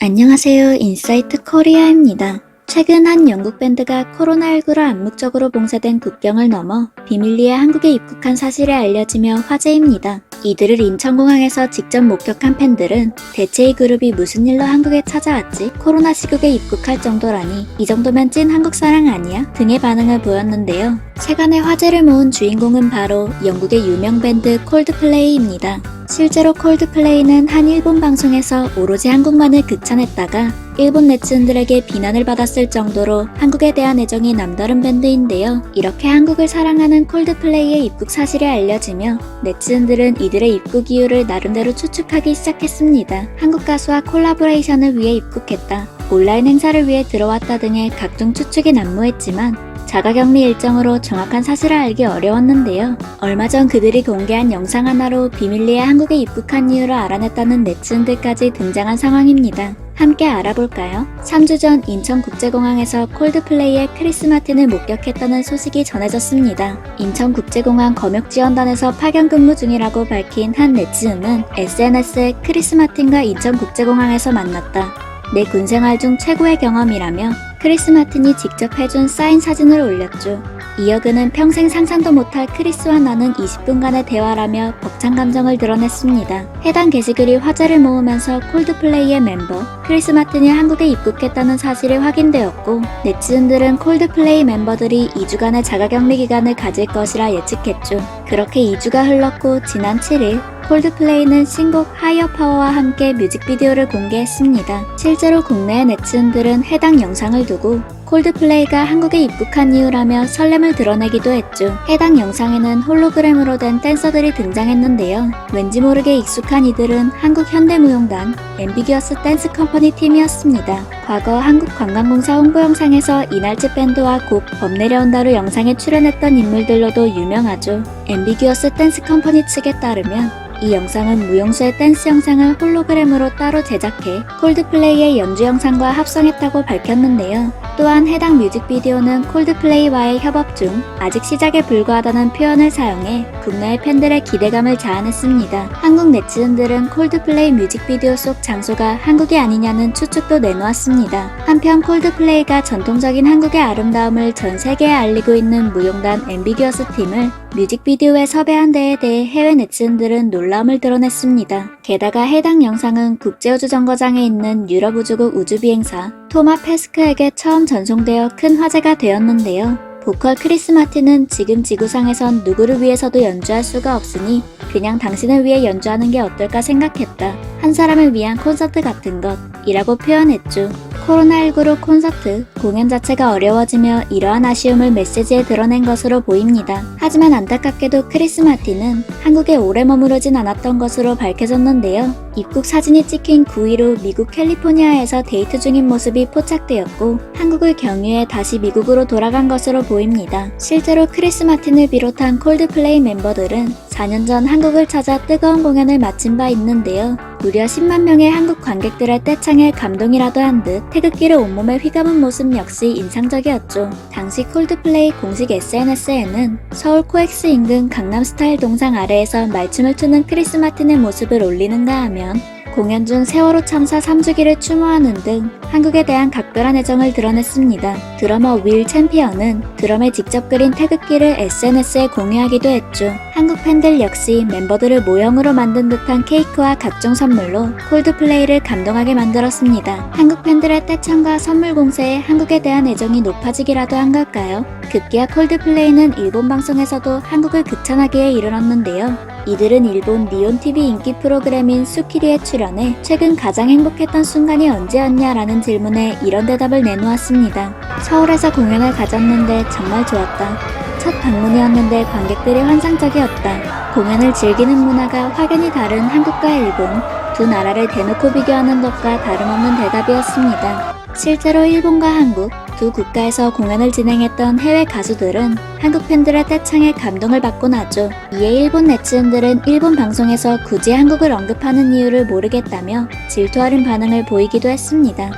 안녕하세요. 인사이트 코리아입니다. 최근 한 영국 밴드가 코로나19로 암묵적으로 봉쇄된 국경을 넘어 비밀리에 한국에 입국한 사실이 알려지며 화제입니다. 이들을 인천공항에서 직접 목격한 팬들은 대체 이 그룹이 무슨 일로 한국에 찾아왔지? 코로나 시국에 입국할 정도라니 이 정도면 찐 한국사랑 아니야? 등의 반응을 보였는데요. 세간의 화제를 모은 주인공은 바로 영국의 유명 밴드 콜드플레이입니다. 실제로 콜드플레이는 한 일본 방송에서 오로지 한국만을 극찬했다가 일본 네티즌들에게 비난을 받았을 정도로 한국에 대한 애정이 남다른 밴드인데요. 이렇게 한국을 사랑하는 콜드플레이의 입국 사실이 알려지며 네티즌들은 이들의 입국 이유를 나름대로 추측하기 시작했습니다. 한국 가수와 콜라보레이션을 위해 입국했다, 온라인 행사를 위해 들어왔다 등의 각종 추측이 난무했지만 자가격리 일정으로 정확한 사실을 알기 어려웠는데요. 얼마 전 그들이 공개한 영상 하나로 비밀리에 한국에 입국한 이유를 알아냈다는 네티즌들까지 등장한 상황입니다. 함께 알아볼까요? 3주 전 인천국제공항에서 콜드플레이의 크리스 마틴을 목격했다는 소식이 전해졌습니다. 인천국제공항 검역지원단에서 파견 근무 중이라고 밝힌 한 네티즌은 SNS에 크리스 마틴과 인천국제공항에서 만났다, 내 군생활 중 최고의 경험이라며 크리스 마틴이 직접 해준 사인 사진을 올렸죠. 이어 그는 평생 상상도 못할 크리스와 나는 20분간의 대화라며 벅찬 감정을 드러냈습니다. 해당 게시글이 화제를 모으면서 콜드플레이의 멤버 크리스 마틴이 한국에 입국했다는 사실이 확인되었고, 네티즌들은 콜드플레이 멤버들이 2주간의 자가격리 기간을 가질 것이라 예측했죠. 그렇게 2주가 흘렀고 지난 7일 콜드플레이는 신곡 하이어 파워와 함께 뮤직비디오를 공개했습니다. 실제로 국내의 네티즌들은 해당 영상을 두고 콜드플레이가 한국에 입국한 이유라며 설렘을 드러내기도 했죠. 해당 영상에는 홀로그램으로 된 댄서들이 등장했는데요. 왠지 모르게 익숙한 이들은 한국현대무용단 앰비기어스 댄스 컴퍼니 팀이었습니다. 과거 한국관광공사 홍보 영상에서 이날치 밴드와 곡 범 내려온다로 영상에 출연했던 인물들로도 유명하죠. 앰비기어스 댄스 컴퍼니 측에 따르면 이 영상은 무용수의 댄스 영상을 홀로그램으로 따로 제작해 콜드플레이의 연주 영상과 합성했다고 밝혔는데요. 또한 해당 뮤직비디오는 콜드플레이와의 협업 중 아직 시작에 불과하다는 표현을 사용해 국내의 팬들의 기대감을 자아냈습니다. 한국 네티즌들은 콜드플레이 뮤직비디오 속 장소가 한국이 아니냐는 추측도 내놓았습니다. 한편 콜드플레이가 전통적인 한국의 아름다움을 전 세계에 알리고 있는 무용단 앰비기어스 팀을 뮤직비디오에 섭외한 데에 대해 해외 네티즌들은 놀라움을 드러냈습니다. 게다가 해당 영상은 국제우주정거장에 있는 유럽 우주국 우주비행사 토마 페스크에게 처음 전송되어 큰 화제가 되었는데요. 보컬 크리스 마틴은 지금 지구상에선 누구를 위해서도 연주할 수가 없으니 그냥 당신을 위해 연주하는 게 어떨까 생각했다, 한 사람을 위한 콘서트 같은 것 이라고 표현했죠. 코로나19로 콘서트, 공연 자체가 어려워지며 이러한 아쉬움을 메시지에 드러낸 것으로 보입니다. 하지만 안타깝게도 크리스 마틴은 한국에 오래 머무르진 않았던 것으로 밝혀졌는데요. 입국 사진이 찍힌 9일 후 미국 캘리포니아에서 데이트 중인 모습이 포착되었고 한국을 경유해 다시 미국으로 돌아간 것으로 보입니다. 실제로 크리스 마틴을 비롯한 콜드플레이 멤버들은 4년 전 한국을 찾아 뜨거운 공연을 마친 바 있는데요. 무려 10만 명의 한국 관객들의 떼창에 감동이라도 한 듯 태극기를 온몸에 휘감은 모습 역시 인상적이었죠. 당시 콜드플레이 공식 SNS에는 서울 코엑스 인근 강남스타일 동상 아래에서 말춤을 추는 크리스 마틴의 모습을 올리는가 하면 공연 중 세월호 참사 3주기를 추모하는 등 한국에 대한 각별한 애정을 드러냈습니다. 드러머 윌 챔피언은 드럼에 직접 그린 태극기를 SNS에 공유하기도 했죠. 한국 팬들 역시 멤버들을 모형으로 만든 듯한 케이크와 각종 선물로 콜드플레이를 감동하게 만들었습니다. 한국 팬들의 떼창과 선물 공세에 한국에 대한 애정이 높아지기라도 한 걸까요? 급기야 콜드플레이는 일본 방송에서도 한국을 극찬하기에 이르렀는데요. 이들은 일본 니온TV 인기 프로그램인 수키리에 출연해 최근 가장 행복했던 순간이 언제였냐라는 질문에 이런 대답을 내놓았습니다. 서울에서 공연을 가졌는데 정말 좋았다. 첫 방문이었는데 관객들이 환상적이었다. 공연을 즐기는 문화가 확연히 다른 한국과 일본, 두 나라를 대놓고 비교하는 것과 다름없는 대답이었습니다. 실제로 일본과 한국 두 국가에서 공연을 진행했던 해외 가수들은 한국 팬들의 떼창에 감동을 받곤 하죠. 이에 일본 네티즌들은 일본 방송에서 굳이 한국을 언급하는 이유를 모르겠다며 질투 어린 반응을 보이기도 했습니다.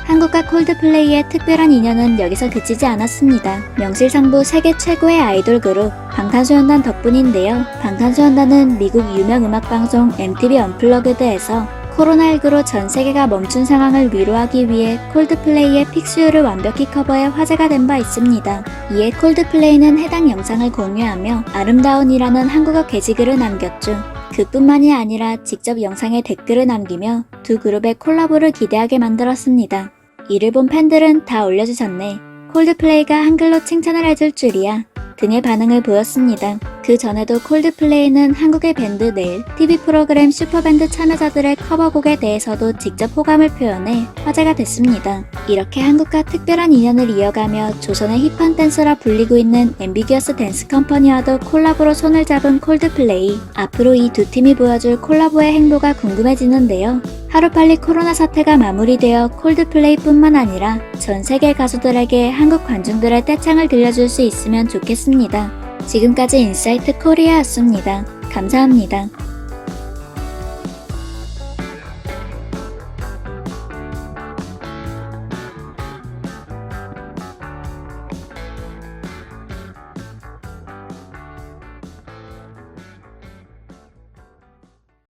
한국과 콜드플레이의 특별한 인연은 여기서 그치지 않았습니다. 명실상부 세계 최고의 아이돌 그룹 방탄소년단 덕분인데요. 방탄소년단은 미국 유명 음악방송 MTV 언플러그드에서 코로나19로 전 세계가 멈춘 상황을 위로하기 위해 콜드플레이의 픽스유를 완벽히 커버해 화제가 된 바 있습니다. 이에 콜드플레이는 해당 영상을 공유하며 아름다운이라는 한국어 게시글을 남겼죠. 그뿐만이 아니라 직접 영상에 댓글을 남기며 두 그룹의 콜라보를 기대하게 만들었습니다. 이를 본 팬들은 다 올려주셨네. 콜드플레이가 한글로 칭찬을 해줄 줄이야. 등의 반응을 보였습니다. 그 전에도 콜드플레이는 한국의 밴드 내일, TV 프로그램 슈퍼밴드 참여자들의 커버곡에 대해서도 직접 호감을 표현해 화제가 됐습니다. 이렇게 한국과 특별한 인연을 이어가며 조선의 힙한 댄서라 불리고 있는 앰비기어스 댄스 컴퍼니와도 콜라보로 손을 잡은 콜드플레이. 앞으로 이 두 팀이 보여줄 콜라보의 행보가 궁금해지는데요. 하루빨리 코로나 사태가 마무리되어 콜드플레이뿐만 아니라 전 세계 가수들에게 한국 관중들의 떼창을 들려줄 수 있으면 좋겠습니다. 지금까지 인사이트 코리아였습니다. 감사합니다.